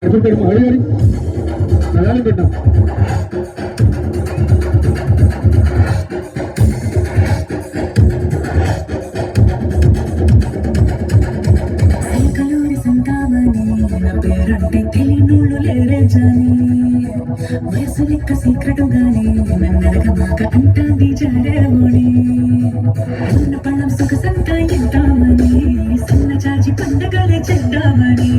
అడిగారు అడగాలి బిడ్డ వయసు లెక్క సీక్రెట్ గాని నన్నడగ మాక అంటాంది జారేమోని ఉన్న పళ్ళం సొగసంతా ఎంతామని సన్న చాచి పండగలే చేద్దామని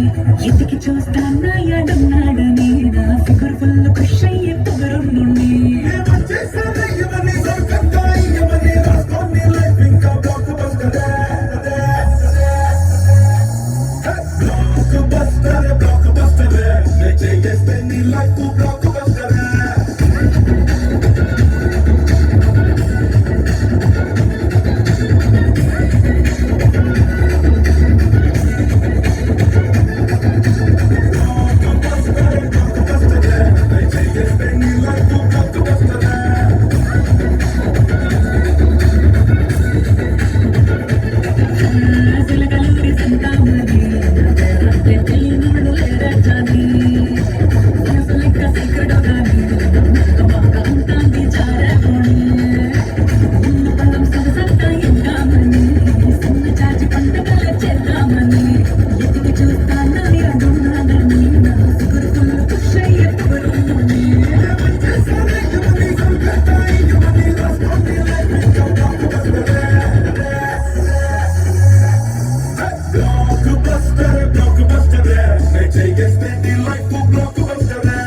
ఎతికి చూస్తాన్నా యాడున్నాడని నా ఫిగర్ ఫుల్ ఖుష్ అయ్యే పొగరుండి Blockbuster, blockbuster, they take a steady life for blockbuster.